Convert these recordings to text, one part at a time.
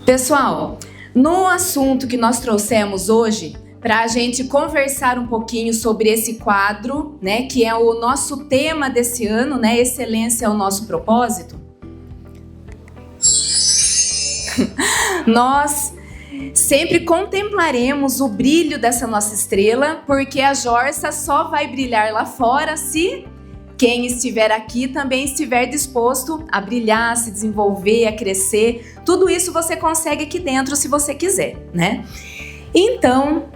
Pessoal, no assunto que nós trouxemos hoje, para a gente conversar um pouquinho sobre esse quadro, né, que é o nosso tema desse ano, né, excelência é o nosso propósito. Nós sempre contemplaremos o brilho dessa nossa estrela, porque a Jorça só vai brilhar lá fora se quem estiver aqui também estiver disposto a brilhar, a se desenvolver, a crescer. Tudo isso você consegue aqui dentro se você quiser, né? Então,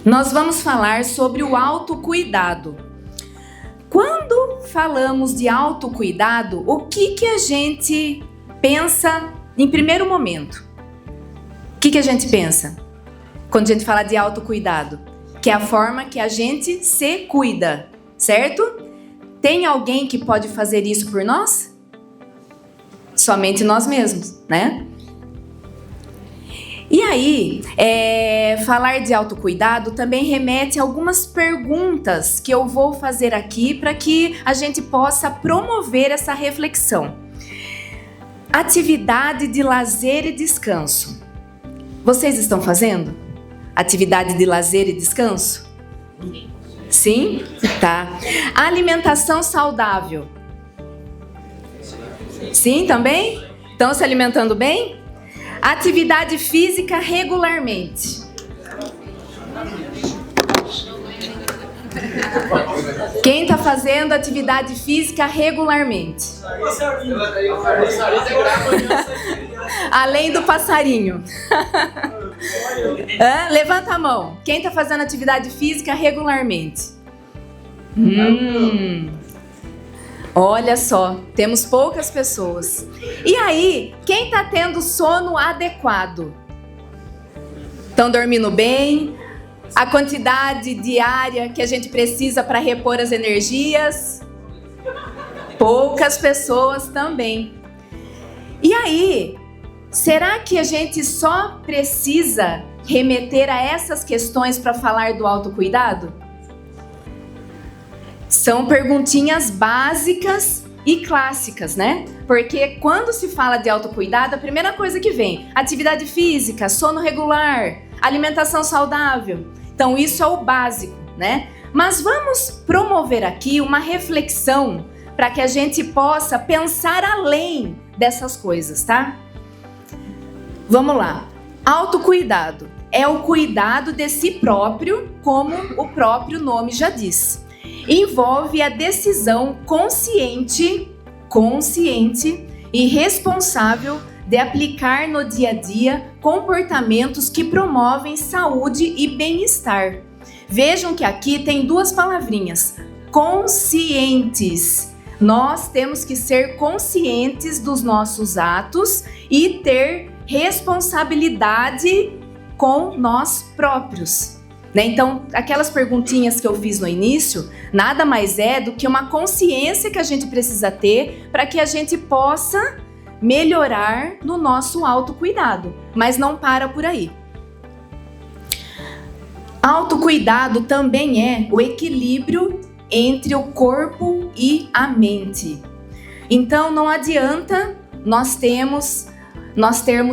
nós vamos falar sobre o autocuidado. Quando falamos de autocuidado, o que a gente pensa em primeiro momento? O que a gente pensa quando a gente fala de autocuidado? Que é a forma que a gente se cuida, certo? Tem alguém que pode fazer isso por nós? Somente nós mesmos, né? E aí, falar de autocuidado também remete a algumas perguntas que eu vou fazer aqui para que a gente possa promover essa reflexão. Atividade de lazer e descanso. Vocês estão fazendo? Atividade de lazer e descanso? Sim? Tá. Alimentação saudável. Sim, também? Estão se alimentando bem? Atividade física regularmente. Quem está fazendo atividade física regularmente? Além do passarinho. Levanta a mão. Quem está fazendo atividade física regularmente? Olha só, temos poucas pessoas. E aí, quem está tendo sono adequado? Estão dormindo bem? A quantidade diária que a gente precisa para repor as energias? Poucas pessoas também. E aí, será que a gente só precisa remeter a essas questões para falar do autocuidado? São perguntinhas básicas e clássicas, né? Porque quando se fala de autocuidado, a primeira coisa que vem, atividade física, sono regular, alimentação saudável. Então isso é o básico, né? Mas vamos promover aqui uma reflexão para que a gente possa pensar além dessas coisas, tá? Vamos lá. Autocuidado é o cuidado de si próprio, como o próprio nome já diz. Envolve a decisão consciente e responsável de aplicar no dia a dia comportamentos que promovem saúde e bem-estar. Vejam que aqui tem duas palavrinhas, conscientes. Nós temos que ser conscientes dos nossos atos e ter responsabilidade com nós próprios. Então, aquelas perguntinhas que eu fiz no início, nada mais é do que uma consciência que a gente precisa ter para que a gente possa melhorar no nosso autocuidado, mas não para por aí. Autocuidado também é o equilíbrio entre o corpo e a mente. Então, não adianta nós termos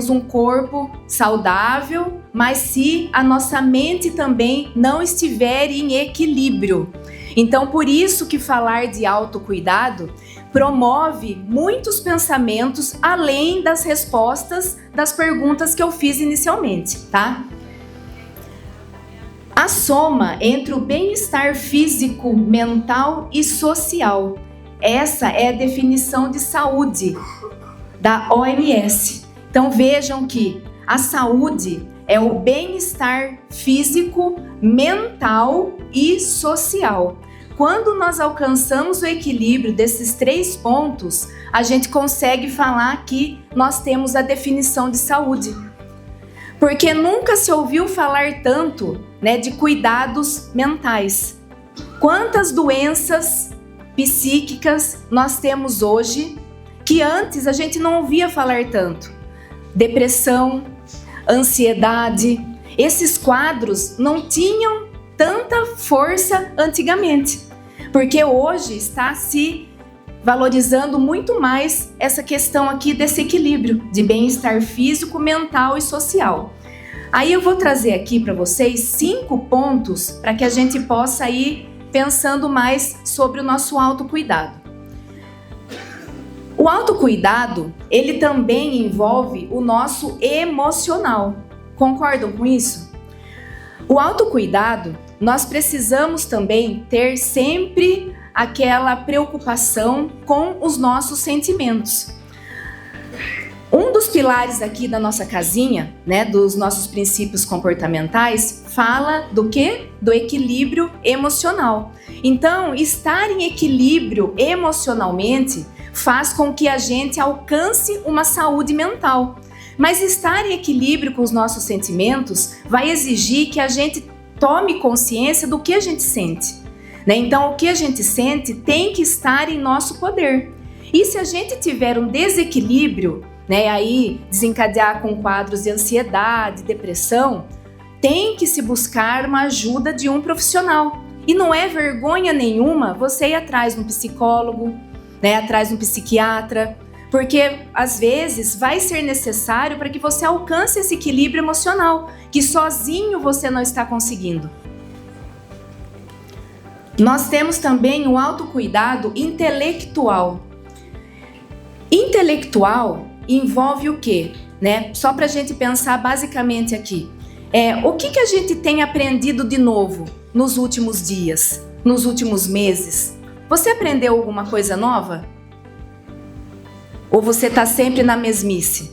um corpo saudável, mas se a nossa mente também não estiver em equilíbrio. Então, por isso que falar de autocuidado promove muitos pensamentos além das respostas das perguntas que eu fiz inicialmente, tá? A soma entre o bem-estar físico, mental e social. Essa é a definição de saúde da OMS. Então vejam que a saúde é o bem-estar físico, mental e social. Quando nós alcançamos o equilíbrio desses 3 pontos, a gente consegue falar que nós temos a definição de saúde. Porque nunca se ouviu falar tanto, de cuidados mentais. Quantas doenças psíquicas nós temos hoje que antes a gente não ouvia falar tanto? Depressão, ansiedade, esses quadros não tinham tanta força antigamente. Porque hoje está se valorizando muito mais essa questão aqui desse equilíbrio de bem-estar físico, mental e social. Aí eu vou trazer aqui para vocês 5 pontos para que a gente possa ir pensando mais sobre o nosso autocuidado. O autocuidado, ele também envolve o nosso emocional. Concordam com isso? O autocuidado, nós precisamos também ter sempre aquela preocupação com os nossos sentimentos. Um dos pilares aqui da nossa casinha, né, dos nossos princípios comportamentais, fala do quê? Do equilíbrio emocional. Então, estar em equilíbrio emocionalmente faz com que a gente alcance uma saúde mental. Mas estar em equilíbrio com os nossos sentimentos vai exigir que a gente tome consciência do que a gente sente. Então, o que a gente sente tem que estar em nosso poder. E se a gente tiver um desequilíbrio, aí desencadear com quadros de ansiedade, depressão, tem que se buscar uma ajuda de um profissional. E não é vergonha nenhuma você ir atrás de um psicólogo, atrás de um psiquiatra, porque às vezes vai ser necessário para que você alcance esse equilíbrio emocional, que sozinho você não está conseguindo. Nós temos também o autocuidado intelectual. Intelectual envolve o quê? Só para a gente pensar basicamente aqui. O que a gente tem aprendido de novo nos últimos dias, nos últimos meses? Você aprendeu alguma coisa nova? Ou você está sempre na mesmice?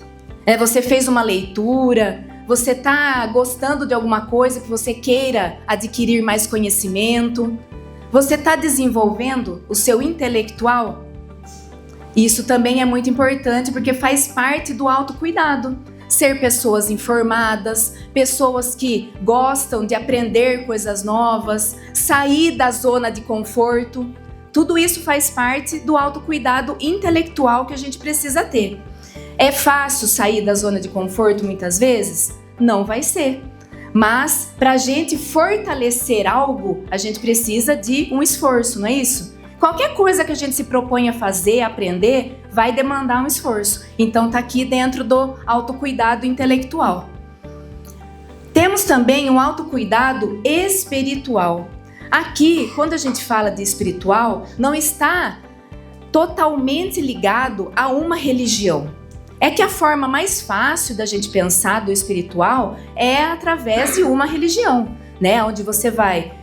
Você fez uma leitura? Você está gostando de alguma coisa que você queira adquirir mais conhecimento? Você está desenvolvendo o seu intelectual? Isso também é muito importante porque faz parte do autocuidado. Ser pessoas informadas, pessoas que gostam de aprender coisas novas, sair da zona de conforto. Tudo isso faz parte do autocuidado intelectual que a gente precisa ter. É fácil sair da zona de conforto muitas vezes? Não vai ser. Mas para a gente fortalecer algo, a gente precisa de um esforço, não é isso? Qualquer coisa que a gente se propõe a fazer, a aprender, vai demandar um esforço. Então está aqui dentro do autocuidado intelectual. Temos também um autocuidado espiritual. Aqui, quando a gente fala de espiritual, não está totalmente ligado a uma religião. É que a forma mais fácil da gente pensar do espiritual é através de uma religião, onde você vai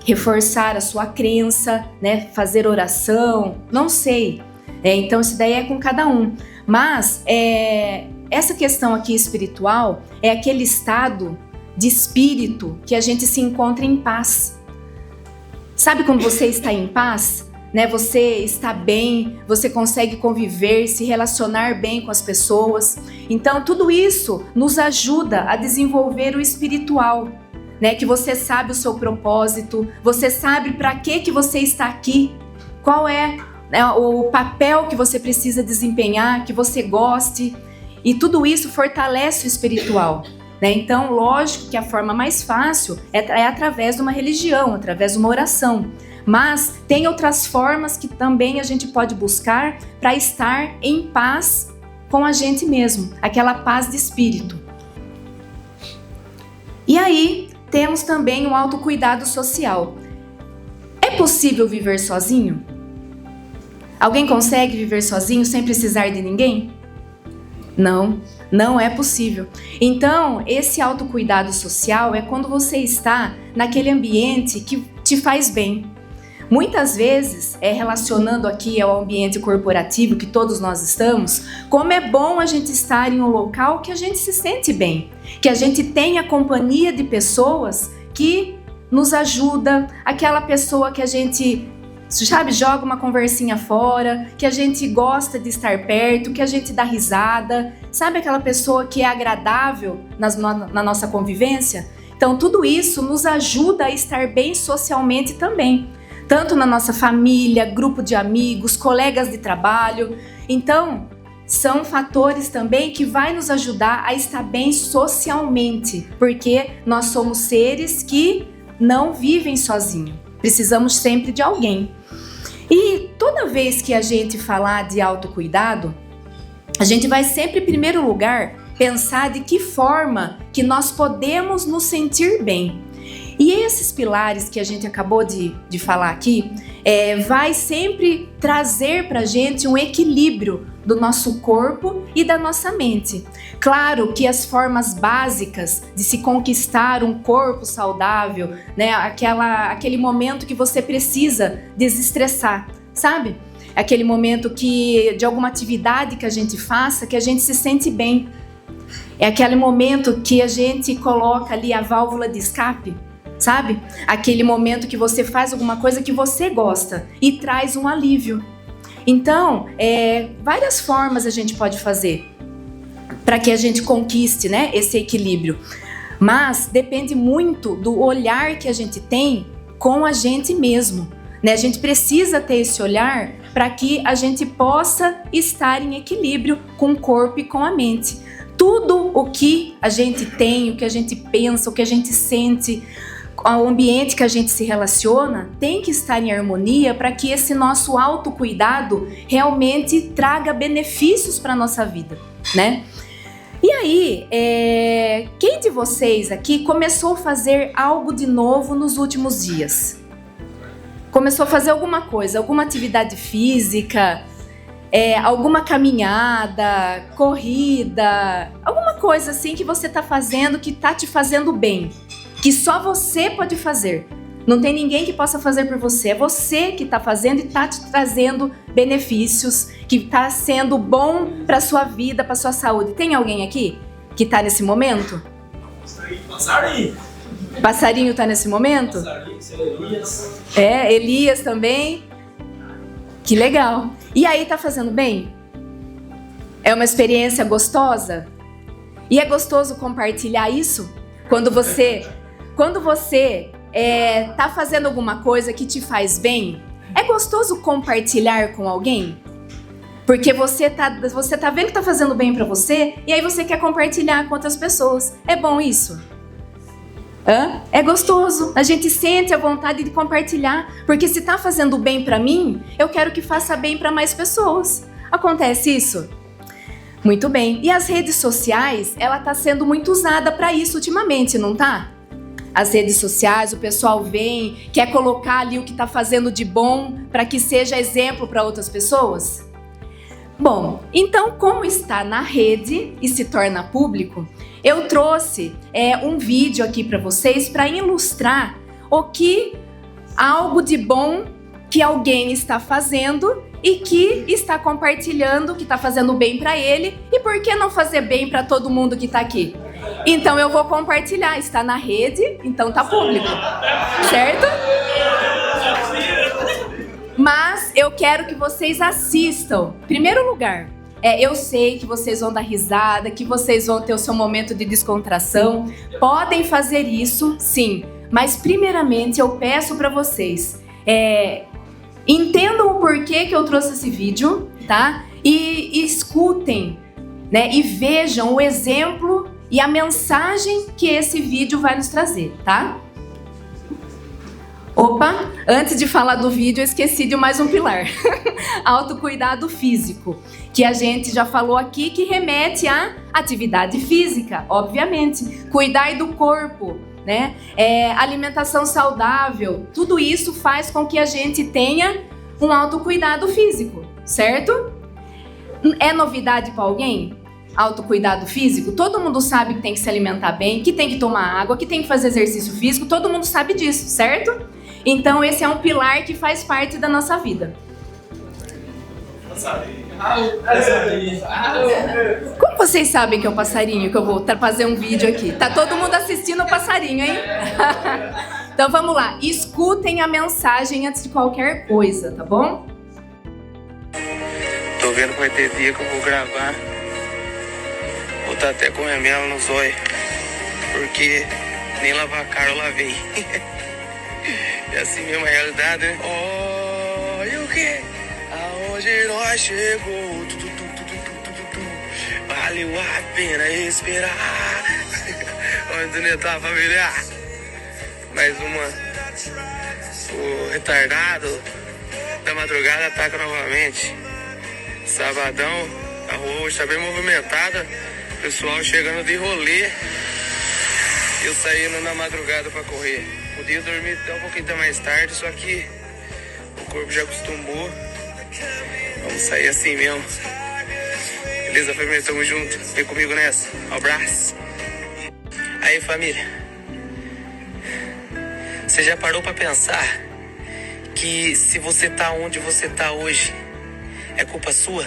reforçar a sua crença, fazer oração, não sei. Então isso daí é com cada um. Mas essa questão aqui espiritual é aquele estado de espírito que a gente se encontra em paz. Sabe quando você está em paz? Você está bem, você consegue conviver, se relacionar bem com as pessoas. Então tudo isso nos ajuda a desenvolver o espiritual. Que você sabe o seu propósito, você sabe para que você está aqui, qual é o papel que você precisa desempenhar, que você goste, e tudo isso fortalece o espiritual. Então, lógico que a forma mais fácil é através de uma religião, através de uma oração, mas tem outras formas que também a gente pode buscar para estar em paz com a gente mesmo, aquela paz de espírito. E aí, temos também o autocuidado social. É possível viver sozinho? Alguém consegue viver sozinho sem precisar de ninguém? Não é possível. Então, esse autocuidado social é quando você está naquele ambiente que te faz bem. Muitas vezes, relacionando aqui ao ambiente corporativo que todos nós estamos, como é bom a gente estar em um local que a gente se sente bem, que a gente tem a companhia de pessoas que nos ajuda, aquela pessoa que a gente, joga uma conversinha fora, que a gente gosta de estar perto, que a gente dá risada, sabe aquela pessoa que é agradável na nossa convivência? Então, tudo isso nos ajuda a estar bem socialmente também. Tanto na nossa família, grupo de amigos, colegas de trabalho. Então, são fatores também que vai nos ajudar a estar bem socialmente, porque nós somos seres que não vivem sozinhos. Precisamos sempre de alguém. E toda vez que a gente falar de autocuidado, a gente vai sempre, em primeiro lugar, pensar de que forma que nós podemos nos sentir bem. E esses pilares que a gente acabou de falar aqui, vai sempre trazer para a gente um equilíbrio do nosso corpo e da nossa mente. Claro que as formas básicas de se conquistar um corpo saudável, né, aquele momento que você precisa desestressar, sabe? Aquele momento de alguma atividade que a gente faça, que a gente se sente bem. É aquele momento que a gente coloca ali a válvula de escape, sabe? Aquele momento que você faz alguma coisa que você gosta e traz um alívio. Então, várias formas a gente pode fazer para que a gente conquiste, né, esse equilíbrio. Mas depende muito do olhar que a gente tem com a gente mesmo, né? A gente precisa ter esse olhar para que a gente possa estar em equilíbrio com o corpo e com a mente. Tudo o que a gente tem, o que a gente pensa, o que a gente sente, o ambiente que a gente se relaciona tem que estar em harmonia para que esse nosso autocuidado realmente traga benefícios para a nossa vida, né? E aí, quem de vocês aqui começou a fazer algo de novo nos últimos dias? Começou a fazer alguma coisa, alguma atividade física, alguma caminhada, corrida, alguma coisa assim que você está fazendo que está te fazendo bem, que só você pode fazer. Não tem ninguém que possa fazer por você. É você que está fazendo e está te trazendo benefícios, que está sendo bom para sua vida, para sua saúde. Tem alguém aqui que está nesse momento? Passarinho. Passarinho está nesse momento? Passarinho, Elias. Elias também. Que legal. E aí, tá fazendo bem? É uma experiência gostosa? E é gostoso compartilhar isso? Quando você tá fazendo alguma coisa que te faz bem, é gostoso compartilhar com alguém? Porque você tá vendo que tá fazendo bem pra você, e aí você quer compartilhar com outras pessoas. É bom isso? É gostoso, a gente sente a vontade de compartilhar, porque se tá fazendo bem pra mim, eu quero que faça bem pra mais pessoas. Acontece isso? Muito bem. E as redes sociais, ela tá sendo muito usada pra isso ultimamente, não tá? As redes sociais, o pessoal vem, quer colocar ali o que tá fazendo de bom para que seja exemplo para outras pessoas? Bom, então como está na rede e se torna público, eu trouxe um vídeo aqui para vocês para ilustrar algo de bom que alguém está fazendo e que está compartilhando, que está fazendo bem para ele, e por que não fazer bem para todo mundo que está aqui? Então eu vou compartilhar, está na rede, então está público, certo? Mas eu quero que vocês assistam. Primeiro lugar, eu sei que vocês vão dar risada, que vocês vão ter o seu momento de descontração. Podem fazer isso, sim. Mas primeiramente eu peço para vocês, entendam o porquê que eu trouxe esse vídeo, tá? E escutem, né? E vejam o exemplo e a mensagem que esse vídeo vai nos trazer, tá? Opa, antes de falar do vídeo, eu esqueci de mais um pilar. Autocuidado físico, que a gente já falou aqui, que remete à atividade física, obviamente. Cuidar do corpo, né? Alimentação saudável, tudo isso faz com que a gente tenha um autocuidado físico, certo? É novidade para alguém? Autocuidado físico? Todo mundo sabe que tem que se alimentar bem, que tem que tomar água, que tem que fazer exercício físico, todo mundo sabe disso, certo? Então esse é um pilar que faz parte da nossa vida. Como vocês sabem que é o passarinho que eu vou fazer um vídeo aqui? Tá todo mundo assistindo o passarinho, hein? Então vamos lá, escutem a mensagem antes de qualquer coisa, tá bom? Tô vendo que vai ter dia que eu vou gravar. Vou estar até com remela no zóio, porque nem lavar a cara eu lavei. É assim mesmo a realidade, né? Oh, e o que? Aonde nós chegou? Valeu a pena esperar. Onde não tá, família? Mais uma O retardado da madrugada ataca novamente. Sabadão, a rua hoje está bem movimentada. Pessoal chegando de rolê. Eu saindo na madrugada para correr. Podia dormir até um pouquinho mais tarde, só que o corpo já acostumou. Vamos sair assim mesmo. Beleza, família? Tamo junto. Vem comigo nessa. Um abraço. Aí, família. Você já parou pra pensar que se você tá onde você tá hoje, é culpa sua?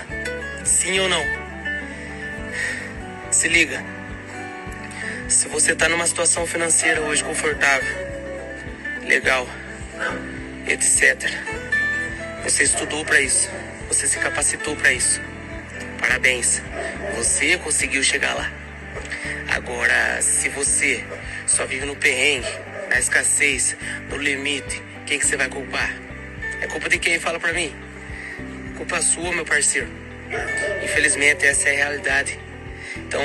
Sim ou não? Se liga. Se você tá numa situação financeira hoje confortável, legal, etc. Você estudou pra isso. Você se capacitou pra isso. Parabéns. Você conseguiu chegar lá. Agora, se você só vive no perrengue, na escassez, no limite, quem que você vai culpar? É culpa de quem? Fala pra mim. Culpa sua, meu parceiro. Infelizmente, essa é a realidade. Então,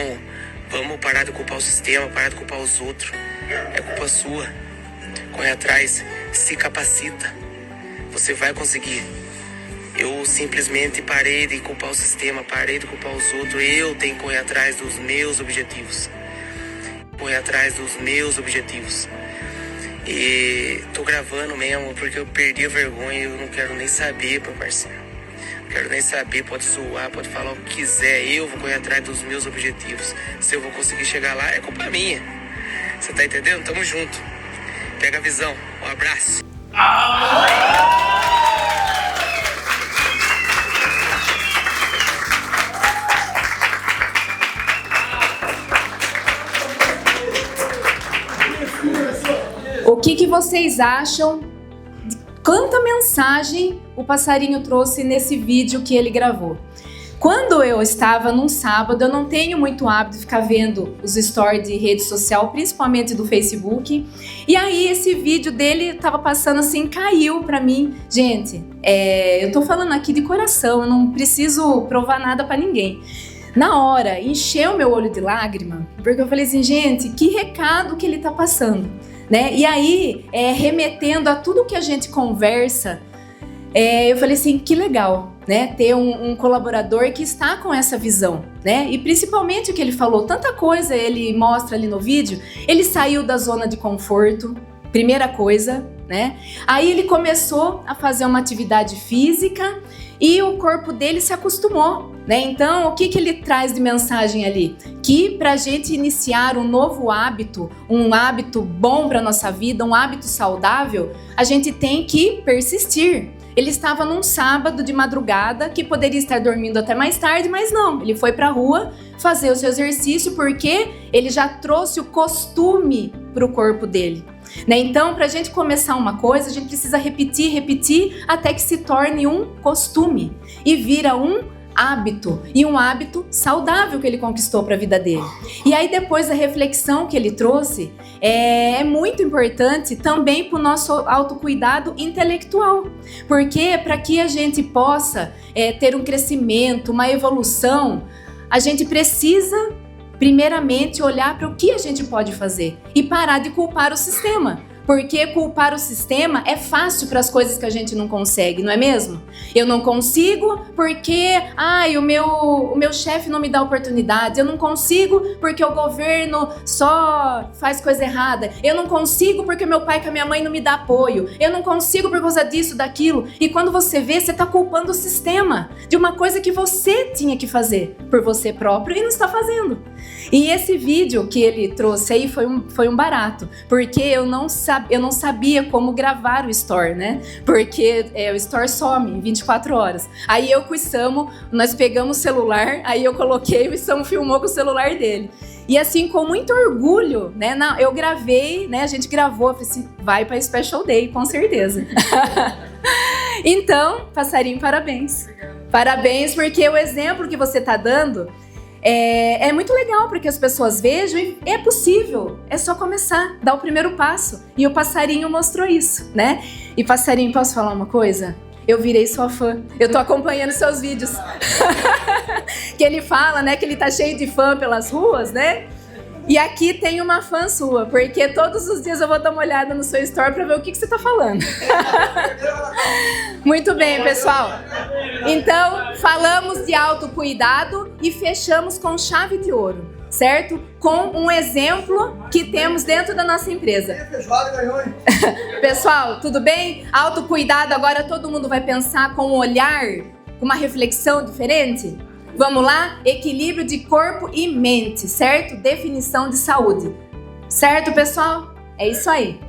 vamos parar de culpar o sistema, parar de culpar os outros. É culpa sua. Corre atrás, se capacita. Você vai conseguir. Eu simplesmente parei de culpar o sistema, parei de culpar os outros. Eu tenho que correr atrás dos meus objetivos. Correr atrás dos meus objetivos. E tô gravando mesmo porque eu perdi a vergonha e eu não quero nem saber, meu parceiro. Não quero nem saber, pode zoar, pode falar o que quiser. Eu vou correr atrás dos meus objetivos. Se eu vou conseguir chegar lá, é culpa minha. Você tá entendendo? Tamo junto. Pega a visão. Um abraço. O que vocês acham de quanta mensagem o passarinho trouxe nesse vídeo que ele gravou? Quando eu estava num sábado, eu não tenho muito hábito de ficar vendo os stories de rede social, principalmente do Facebook. E aí esse vídeo dele tava passando assim, caiu pra mim. Gente, eu tô falando aqui de coração, eu não preciso provar nada pra ninguém. Na hora, encheu meu olho de lágrima, porque eu falei assim, gente, que recado que ele tá passando, né? E aí, remetendo a tudo que a gente conversa, eu falei assim, que legal, né? Ter um colaborador que está com essa visão, né? E principalmente o que ele falou, tanta coisa ele mostra ali no vídeo, ele saiu da zona de conforto, primeira coisa, né? Aí ele começou a fazer uma atividade física e o corpo dele se acostumou, né? Então, o que ele traz de mensagem ali? Que pra gente iniciar um novo hábito, um hábito bom pra nossa vida, um hábito saudável, a gente tem que persistir. Ele estava num sábado de madrugada, que poderia estar dormindo até mais tarde, mas não. Ele foi pra rua fazer o seu exercício porque ele já trouxe o costume pro corpo dele, né? Então, pra gente começar uma coisa, a gente precisa repetir, até que se torne um costume e vira um hábito, e um hábito saudável que ele conquistou para a vida dele. E aí depois a reflexão que ele trouxe é muito importante também para o nosso autocuidado intelectual, porque para que a gente possa ter um crescimento, uma evolução, a gente precisa primeiramente olhar para o que a gente pode fazer e parar de culpar o sistema. Porque culpar o sistema é fácil para as coisas que a gente não consegue, não é mesmo? Eu não consigo porque o meu chefe não me dá oportunidade. Eu não consigo porque o governo só faz coisa errada. Eu não consigo porque meu pai e a minha mãe não me dá apoio. Eu não consigo por causa disso, daquilo. E quando você vê, você está culpando o sistema de uma coisa que você tinha que fazer por você próprio e não está fazendo. E esse vídeo que ele trouxe aí foi um barato, porque eu não sabia como gravar o Store, né? Porque o Store some em 24 horas. Aí eu com o Samu, nós pegamos o celular, aí eu coloquei e o Samu filmou com o celular dele. E assim, com muito orgulho, né? Eu gravei, né? A gente gravou, eu falei assim, vai pra Special Day, com certeza. Então, passarinho, parabéns. Parabéns, porque o exemplo que você tá dando é muito legal para que as pessoas vejam e é possível, é só começar, dar o primeiro passo. E o passarinho mostrou isso, né? E passarinho, posso falar uma coisa? Eu virei sua fã, eu tô acompanhando seus vídeos. Que ele fala, né, que ele tá cheio de fã pelas ruas, né? E aqui tem uma fã sua, porque todos os dias eu vou dar uma olhada no seu story para ver o que você tá falando. Muito bem, pessoal. Então, falamos de autocuidado e fechamos com chave de ouro, certo? Com um exemplo que temos dentro da nossa empresa. Pessoal, tudo bem? Autocuidado, agora todo mundo vai pensar com um olhar, com uma reflexão diferente? Vamos lá? Equilíbrio de corpo e mente, certo? Definição de saúde. Certo, pessoal? É isso aí.